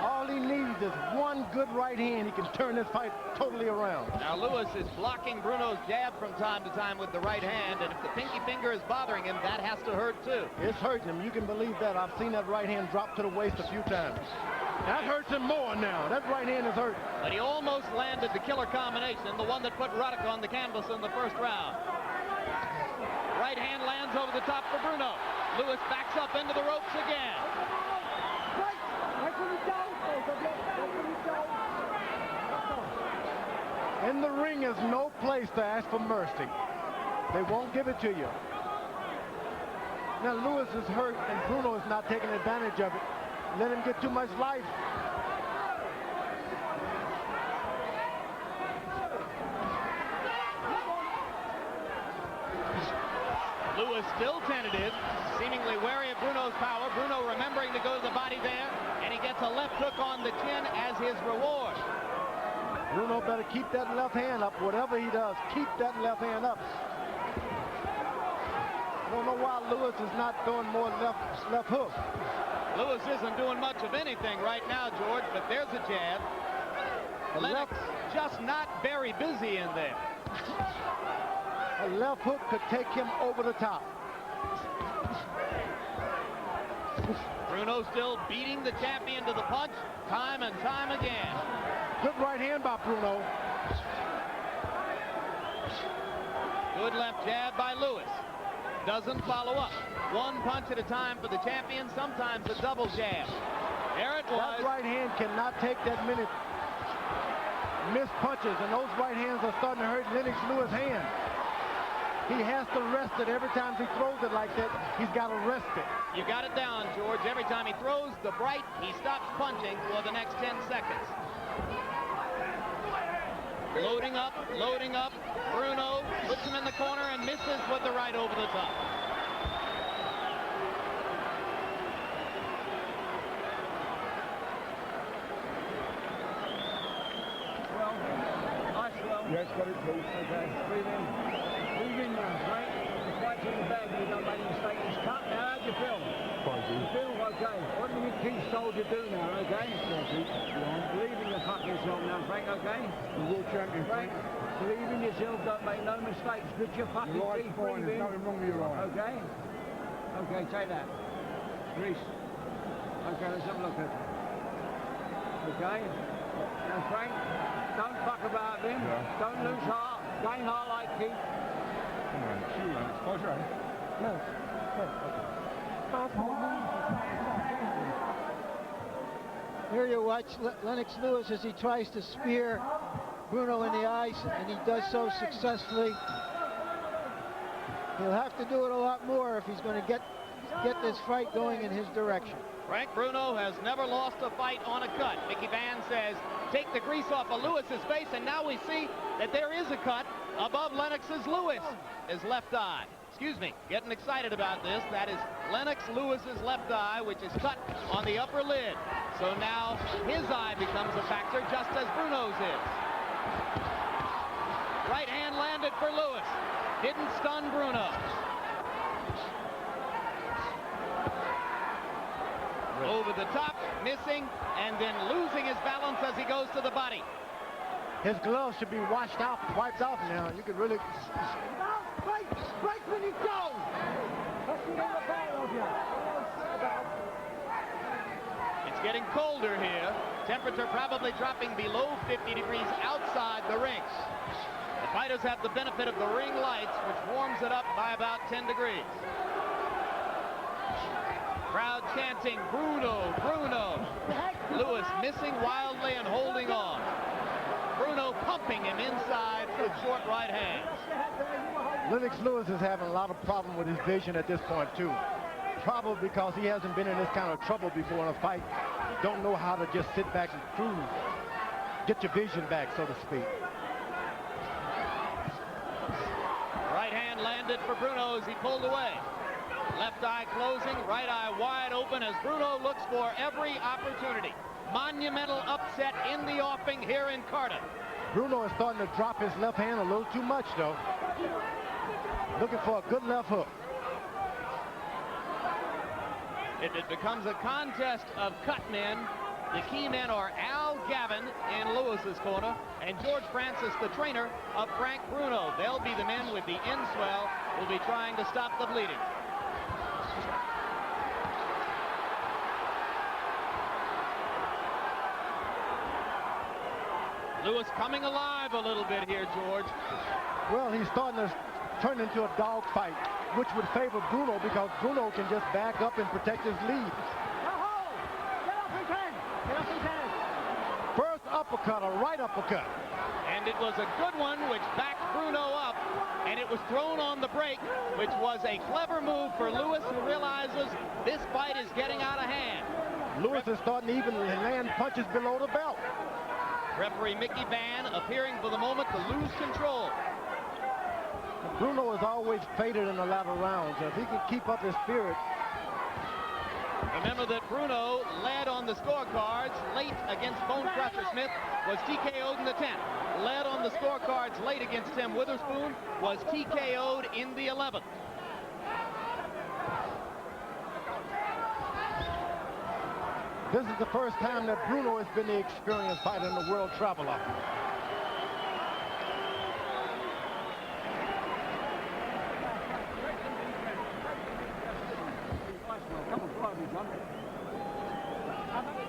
All he needs needs is one good right hand. He can turn this fight totally around. Now Lewis is blocking Bruno's jab from time to time with the right hand, and if the pinky finger is bothering him, that has to hurt too. It's hurting him. You can believe that. I've seen that right hand drop to the waist a few times. That hurts him more now. That right hand is hurt. But he almost landed the killer combination, the one that put Ruddock on the canvas in the first round. Right hand lands over the top for Bruno. Lewis backs up into the ropes again. In the ring is no place to ask for mercy. They won't give it to you. Now Lewis is hurt and Bruno is not taking advantage of it. Let him get too much life. Lewis still tentative, seemingly wary of Bruno's power. Bruno remembering to go to the body there, and he gets a left hook on the chin as his reward. Bruno better keep that left hand up. Whatever he does, keep that left hand up. I don't know why Lewis is not throwing more left hook. Lewis isn't doing much of anything right now, George, but there's a jab. Lennox just not very busy in there. A left hook could take him over the top. Bruno still beating the champion to the punch time and time again. Good right hand by Bruno. Good left jab by Lewis. Doesn't follow up. One punch at a time for the champion, sometimes a double jab. There it was. That right hand cannot take that many missed punches, and those right hands are starting to hurt Lennox Lewis' hand. He has to rest it every time he throws it like that. He's got to rest it. You got it down, George. Every time he throws the bright, he stops punching for the next 10 seconds. Loading up, loading up. Bruno puts him in the corner and misses with the right over the top. Well, nice well. Yes, got it, please. Okay, breathe in. Breathe in now, Frank. The fight's in the bag, you don't make a mistake. It's cut now. How'd you feel? Fine, You feel okay. What do you key soldier do now, okay? Believe in your fucking self now, Frank, okay? The world champion, Frank. Believe in yourself, don't make no mistakes. Put your fucking teeth, breathe in. There's nothing wrong with your eye. Okay? Okay, take that. Reese. Okay, let's have a look at it. Okay? Now, Frank, don't fuck about him. Yeah. Don't lose heart. Gain heart like Keith. Come on, shoot, man. Close your eye. No. Here you watch Lennox Lewis as he tries to spear Bruno in the eyes, and he does so successfully. He'll have to do it a lot more if he's going to get this fight going in his direction. Frank Bruno has never lost a fight on a cut. Mickey Van says, take the grease off of Lewis's face, and now we see that there is a cut above Lennox's his left eye. Excuse me, getting excited about this. That is Lennox Lewis's left eye, which is cut on the upper lid. So now his eye becomes a factor, just as Bruno's is. Right hand landed for Lewis. Didn't stun Bruno. Over the top, missing, and then losing his balance as he goes to the body. His gloves should be wiped off now. You could really... Break when you go! It's getting colder here. Temperature probably dropping below 50 degrees outside the ring. The fighters have the benefit of the ring lights, which warms it up by about 10 degrees. Crowd chanting, Bruno, Bruno. Lewis missing wildly and holding on. Bruno pumping him inside with short right hands. Lennox Lewis is having a lot of problem with his vision at this point, too. Probably because he hasn't been in this kind of trouble before in a fight. Don't know how to just sit back and cruise. Get your vision back, so to speak. Right hand landed for Bruno as he pulled away. Left eye closing, right eye wide open as Bruno looks for every opportunity. Monumental upset in the offing here in Cardiff. Bruno is starting to drop his left hand a little too much, though. Looking for a good left hook. If it becomes a contest of cut men, the key men are Al Gavin in Lewis's corner, and George Francis, the trainer of Frank Bruno. They'll be the men with the end swell who'll be trying to stop the bleeding. Lewis coming alive a little bit here, George. Well, he's starting to turn into a dogfight, which would favor Bruno because Bruno can just back up and protect his lead. First uppercut, a right uppercut. And it was a good one which backed Bruno up, and it was thrown on the break, which was a clever move for Lewis, who realizes this fight is getting out of hand. Lewis is starting to even land punches below the belt. Referee Mickey Van appearing for the moment to lose control. Bruno is always faded in the latter rounds. If he can keep up his spirit. Remember that Bruno led on the scorecards late against Bone Crusher Smith, was TKO'd in the 10th. Led on the scorecards late against Tim Witherspoon, was TKO'd in the 11th. This is the first time that Bruno has been the experienced fighter in the World Traveler.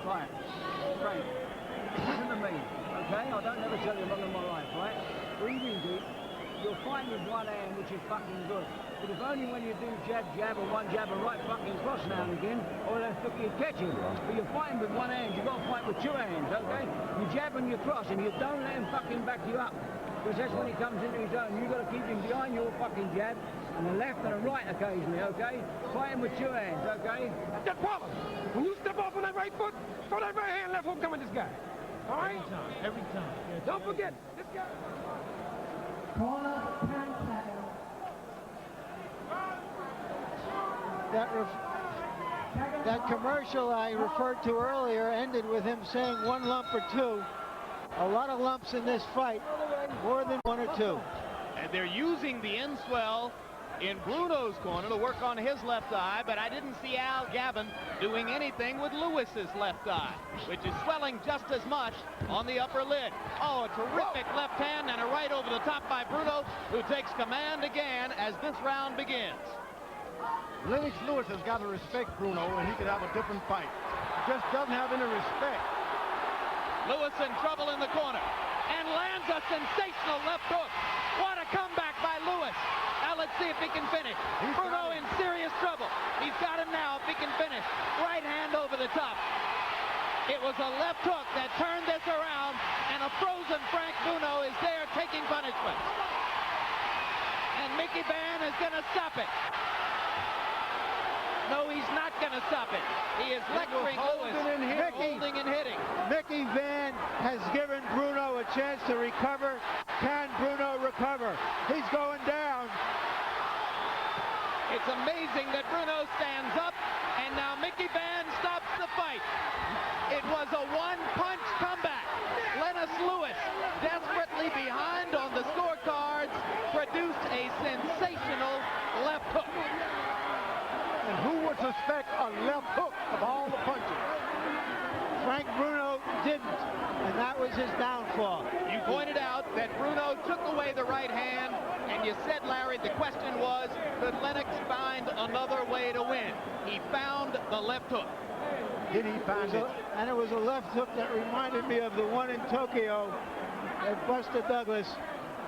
Right, Frank, listen to me, okay? I don't never tell you a lot in my life, right? Breathing deep, you'll fight with one hand, which is fucking good. But if only when you do jab, jab, or one jab, and right fucking cross now and again, or left hook, you catch him. But you're fighting with one hand, you've got to fight with two hands, okay? You jab and you cross, and you don't let him fucking back you up. Because that's when he comes into his own. You've got to keep him behind your fucking jab, and the left and the right occasionally, okay? Fight him with two hands, okay? That's the problem. When you step off on that right foot, throw that right hand, left hook coming this guy. All right? Every time. Yeah, don't forget, this guy. That commercial I referred to earlier ended with him saying one lump or two. A lot of lumps in this fight, more than one or two. And they're using the end swell in Bruno's corner to work on his left eye, but I didn't see Al Gavin doing anything with Lewis's left eye, which is swelling just as much on the upper lid. Oh, a terrific left hand and a right over the top by Bruno, who takes command again as this round begins. Lennox Lewis has got to respect Bruno, and he could have a different fight. He just doesn't have any respect. Lewis in trouble in the corner and lands a sensational left hook. What a comeback by Lewis. Now let's see if he can finish. Bruno in serious trouble. He's got him now if he can finish. Right hand over the top. It was a left hook that turned this around, and a frozen Frank Bruno is there taking punishment. And Mickey Van is going to stop it. No, he's not going to stop it. He is lecturing Lewis, holding and hitting. Mickey Van has given Bruno a chance to recover. Can Bruno recover? He's going down. It's amazing that Bruno stands up, and now Mickey Van stops the fight. It was a one-punch comeback. Lennox Lewis, desperately behind on the scorecards, produced a sensational left hook. And who would suspect a left hook of all the punches? Frank Bruno didn't, and that was his downfall. You pointed out that Bruno took away the right hand, and you said, Larry, the question was, could Lennox find another way to win? He found the left hook. Did he find it? And it was a left hook that reminded me of the one in Tokyo that Buster Douglas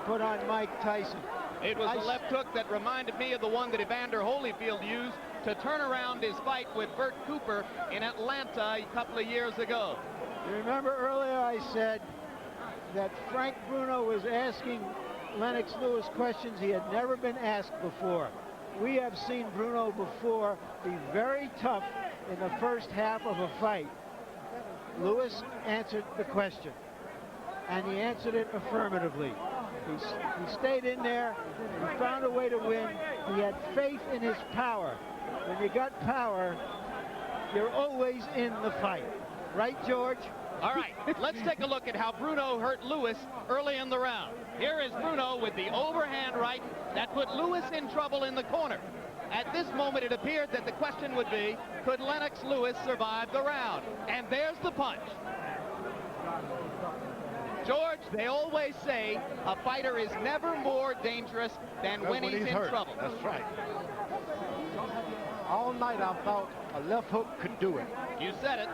put on Mike Tyson. It was a left hook that reminded me of the one that Evander Holyfield used to turn around his fight with Bert Cooper in Atlanta a couple of years ago. You remember earlier I said that Frank Bruno was asking Lennox Lewis questions he had never been asked before. We have seen Bruno before be very tough in the first half of a fight. Lewis answered the question, and he answered it affirmatively. He stayed in there. He found a way to win. He had faith in his power. When you got power, you're always in the fight. Right, George? All right, let's take a look at how Bruno hurt Lewis early in the round. Here is Bruno with the overhand right that put Lewis in trouble in the corner. At this moment, it appeared that the question would be, could Lennox Lewis survive the round? And there's the punch. George, they always say a fighter is never more dangerous than when he's in hurt. trouble. That's right. All night I thought a left hook could do it. You said it.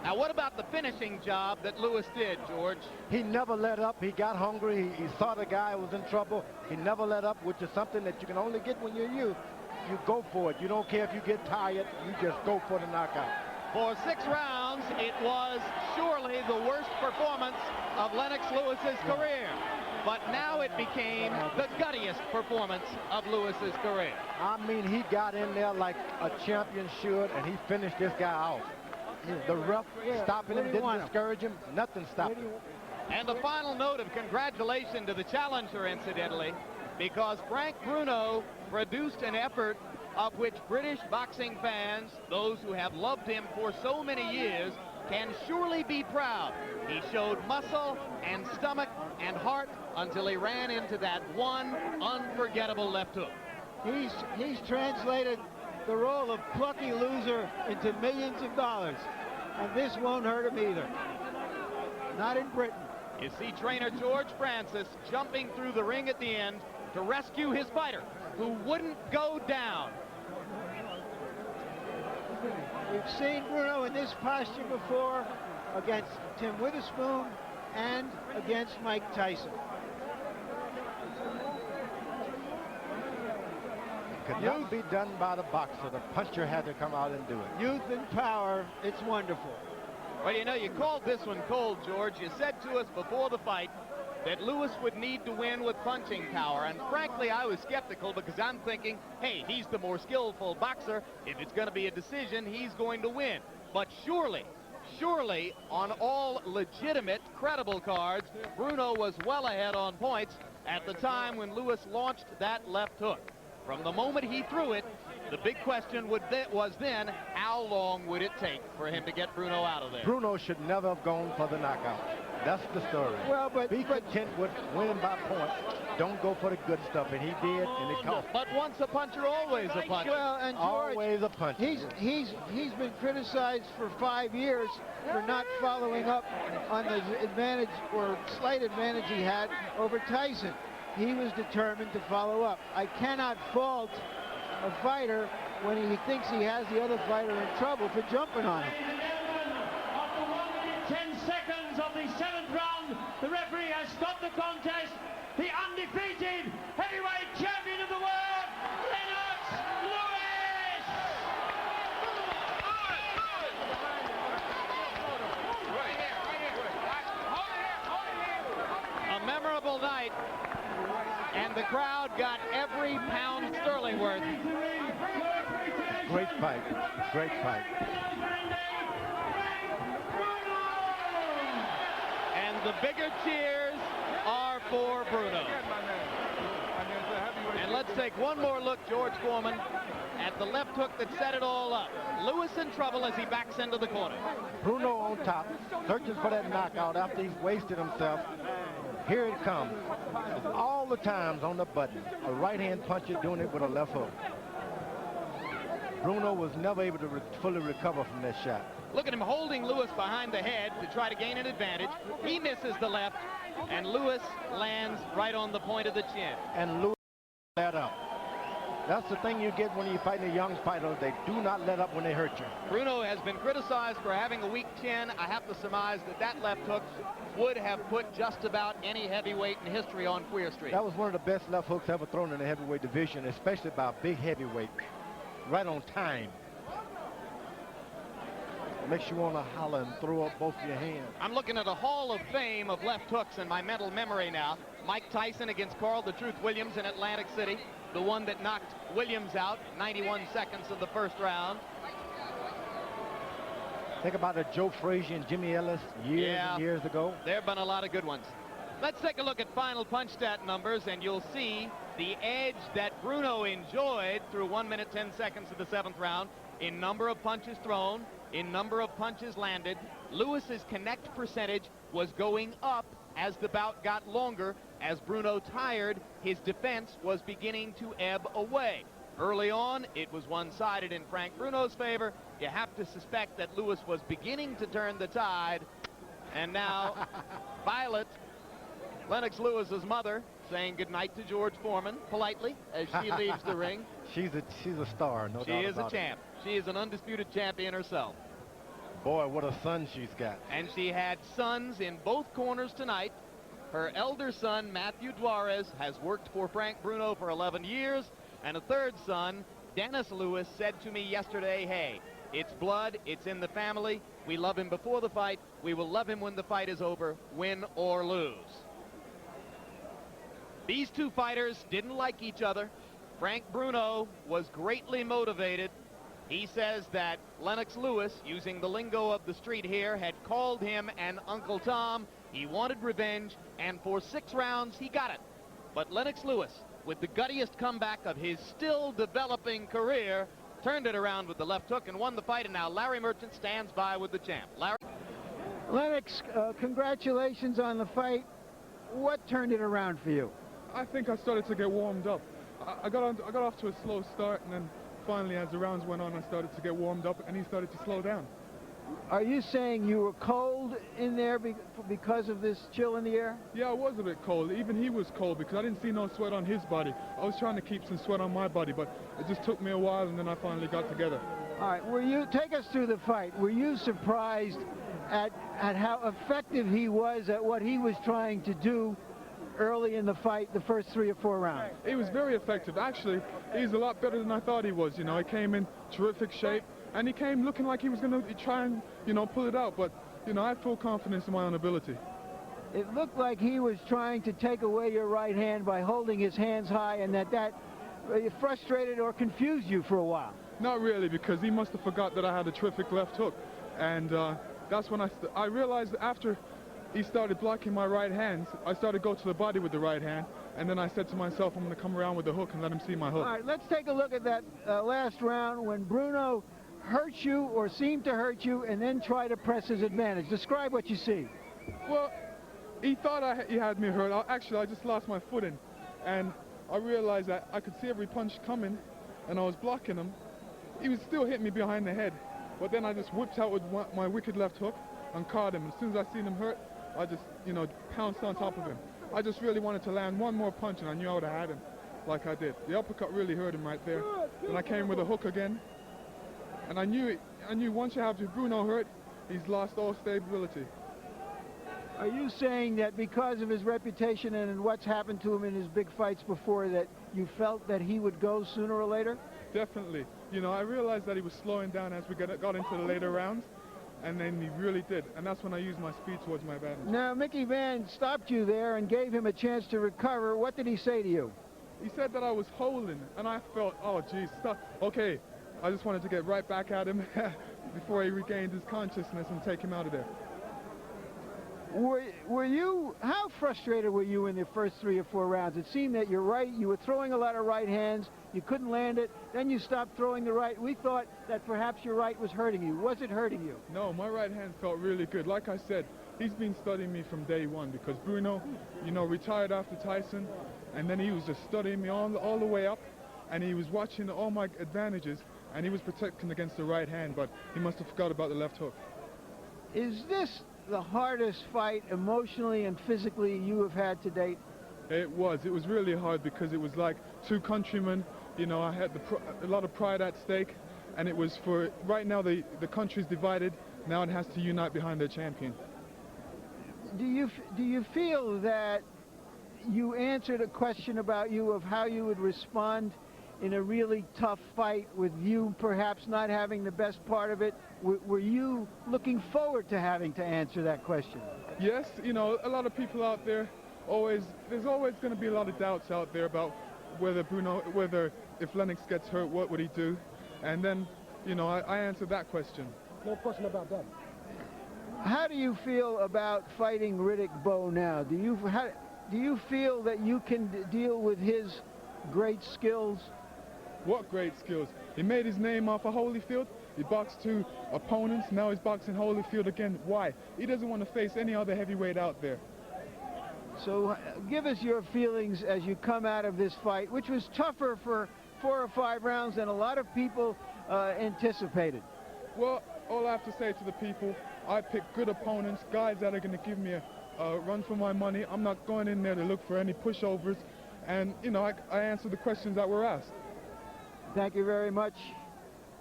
Now, what about the finishing job that Lewis did, George? He never let up. He got hungry. He saw the guy was in trouble. He never let up, which is something that you can only get when you're youth. You go for it. You don't care if you get tired. You just go for the knockout. For 6 rounds, it was surely the worst performance of Lennox Lewis's career. But now it became the guttiest performance of Lewis's career. I mean, he got in there like a champion should, and he finished this guy off. The ref stopping him, didn't discourage him. Nothing stopped him. And the final note of congratulation to the challenger, incidentally, because Frank Bruno produced an effort of which British boxing fans, those who have loved him for so many years, can surely be proud. He showed muscle and stomach and heart until he ran into that one unforgettable left hook. He's translated the role of plucky loser into millions of dollars, and this won't hurt him either. Not in Britain. You see trainer George Francis jumping through the ring at the end to rescue his fighter, who wouldn't go down. We've seen Bruno in this posture before against Tim Witherspoon and against Mike Tyson. Could not be done by the boxer. The puncher had to come out and do it. Youth and power, it's wonderful. Well, you know, you called this one cold, George. You said to us before the fight that Lewis would need to win with punching power. And frankly, I was skeptical because I'm thinking, hey, he's the more skillful boxer. If it's going to be a decision, he's going to win. But surely, on all legitimate, credible cards, Bruno was well ahead on points at the time when Lewis launched that left hook. From the moment he threw it, the big question was then, how long would it take for him to get Bruno out of there? Bruno should never have gone for the knockout. That's the story. Well, but be content with winning by points. Don't go for the good stuff, and he did, and it cost. But once a puncher, always a puncher. Well, and George, always a puncher. He's been criticized for 5 years for not following up on the advantage or slight advantage he had over Tyson. He was determined to follow up. I cannot fault a fighter when he thinks he has the other fighter in trouble for jumping on him. After 10 seconds of the 7th round, the referee has stopped the contest. The undefeated heavyweight champion of the world, Lennox Lewis! A memorable night, and the crowd got every pound sterling worth. Great fight. Great fight. And the bigger cheers are for Bruno. And let's take one more look, George Foreman, at the left hook that set it all up. Lewis in trouble as he backs into the corner. Bruno on top, searching for that knockout after he's wasted himself. Here it comes. All the times on the button. A right-hand puncher doing it with a left hook. Bruno was never able to fully recover from that shot. Look at him holding Lewis behind the head to try to gain an advantage. He misses the left, and Lewis lands right on the point of the chin. And Lewis let up. That's the thing you get when you're fighting a young fighter. They do not let up when they hurt you. Bruno has been criticized for having a weak chin. I have to surmise that that left hook would have put just about any heavyweight in history on Queer Street. That was one of the best left hooks ever thrown in the heavyweight division, especially by a big heavyweight. Right on time. Makes you want to holler and throw up both your hands. I'm looking at a Hall of Fame of left hooks in my mental memory now. Mike Tyson against Carl the Truth Williams in Atlantic City. The one that knocked Williams out 91 seconds of the first round. Think about it, Joe Frazier and Jimmy Ellis years and years ago. There have been a lot of good ones. Let's take a look at final punch stat numbers, and you'll see the edge that Bruno enjoyed through 1 minute 10 seconds of the 7th round in number of punches thrown, in number of punches landed. Lewis's connect percentage was going up as the bout got longer. As Bruno tired, his defense was beginning to ebb away. Early on, it was one-sided in Frank Bruno's favor. You have to suspect that Lewis was beginning to turn the tide And now, Violet, Lennox Lewis's mother, saying goodnight to George Foreman politely as she leaves the ring. She's a star, no doubt about it. She is a champ. She is an undisputed champion herself. Boy, what a son she's got. And she had sons in both corners tonight. Her elder son, Matthew Juarez, has worked for Frank Bruno for 11 years. And a third son, Dennis Lewis, said to me yesterday, hey, it's blood, it's in the family. We love him before the fight. We will love him when the fight is over, win or lose. These two fighters didn't like each other. Frank Bruno was greatly motivated. He says that Lennox Lewis, using the lingo of the street here, had called him an Uncle Tom. He wanted revenge, and for 6 rounds, he got it. But Lennox Lewis, with the guttiest comeback of his still developing career, turned it around with the left hook and won the fight, and now Larry Merchant stands by with the champ. Larry? Lennox, congratulations on the fight. What turned it around for you? I think I started to get warmed up. I got off to a slow start, and then finally, as the rounds went on, I started to get warmed up, and he started to slow down. Are you saying you were cold in there because of this chill in the air? Yeah, I was a bit cold. Even he was cold because I didn't see no sweat on his body. I was trying to keep some sweat on my body, but it just took me a while, and then I finally got together. All right, take us through the fight. Were you surprised at how effective he was at what he was trying to do early in the fight, the first 3 or 4 rounds? He was very effective. Actually, he's a lot better than I thought he was. You know, he came in terrific shape, and he came looking like he was going to try and, pull it out. But, I have full confidence in my own ability. It looked like he was trying to take away your right hand by holding his hands high, and that frustrated or confused you for a while. Not really, because he must have forgot that I had a terrific left hook. And that's when I realized after he started blocking my right hands, I started to go to the body with the right hand, and then I said to myself, I'm going to come around with the hook and let him see my hook. All right, let's take a look at that last round when Bruno hurt you or seemed to hurt you and then try to press his advantage. Describe what you see. Well, he thought he had me hurt. Actually, I just lost my footing, and I realized that I could see every punch coming, and I was blocking him. He was still hitting me behind the head, but then I just whipped out with my wicked left hook and caught him. As soon as I seen him hurt, I just, pounced on top of him. I just really wanted to land one more punch, and I knew I would have had him like I did. The uppercut really hurt him right there. And I came with a hook again, and I knew once you have Bruno hurt, he's lost all stability. Are you saying that because of his reputation and what's happened to him in his big fights before, that you felt that he would go sooner or later? Definitely. I realized that he was slowing down as we got into the later rounds, and then he really did, and that's when I used my speed towards my advantage. Now, Mickey Vann stopped you there and gave him a chance to recover. What did he say to you? He said that I was holding, and I felt, oh, geez, stop. Okay, I just wanted to get right back at him before he regained his consciousness and take him out of there. How frustrated were you in the first 3 or 4 rounds? It seemed that you were throwing a lot of right hands, you couldn't land it, then you stopped throwing the right. We thought that perhaps your right was hurting you. Was it hurting you? No, my right hand felt really good. Like I said, he's been studying me from day one because Bruno, retired after Tyson, and then he was just studying me all the way up, and he was watching all my advantages, and he was protecting against the right hand, but he must have forgot about the left hook. Is this the hardest fight emotionally and physically you have had to date? It was really hard because it was like 2 countrymen. I had a lot of pride at stake, and it was for, right now the country's divided. Now it has to unite behind their champion. Do you feel that you answered a question about you of how you would respond in a really tough fight with you perhaps not having the best part of it? Were you looking forward to having to answer that question? Yes, a lot of people out there there's always going to be a lot of doubts out there about whether if Lennox gets hurt, what would he do? And then, I answered that question. No question about that. How do you feel about fighting Riddick Bowe now? Do you feel that you can deal with his great skills? What great skills? He made his name off of Holyfield. He boxed 2 opponents. Now he's boxing Holyfield again. Why? He doesn't want to face any other heavyweight out there. So give us your feelings as you come out of this fight, which was tougher for 4 or 5 rounds than a lot of people anticipated. Well, all I have to say to the people, I pick good opponents, guys that are going to give me a run for my money. I'm not going in there to look for any pushovers. And, you know, I answer the questions that were asked. Thank you very much.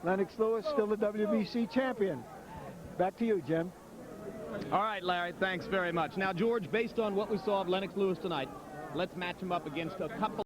Lennox Lewis, still the WBC champion. Back to you, Jim. All right, Larry, thanks very much. Now, George, based on what we saw of Lennox Lewis tonight, let's match him up against a couple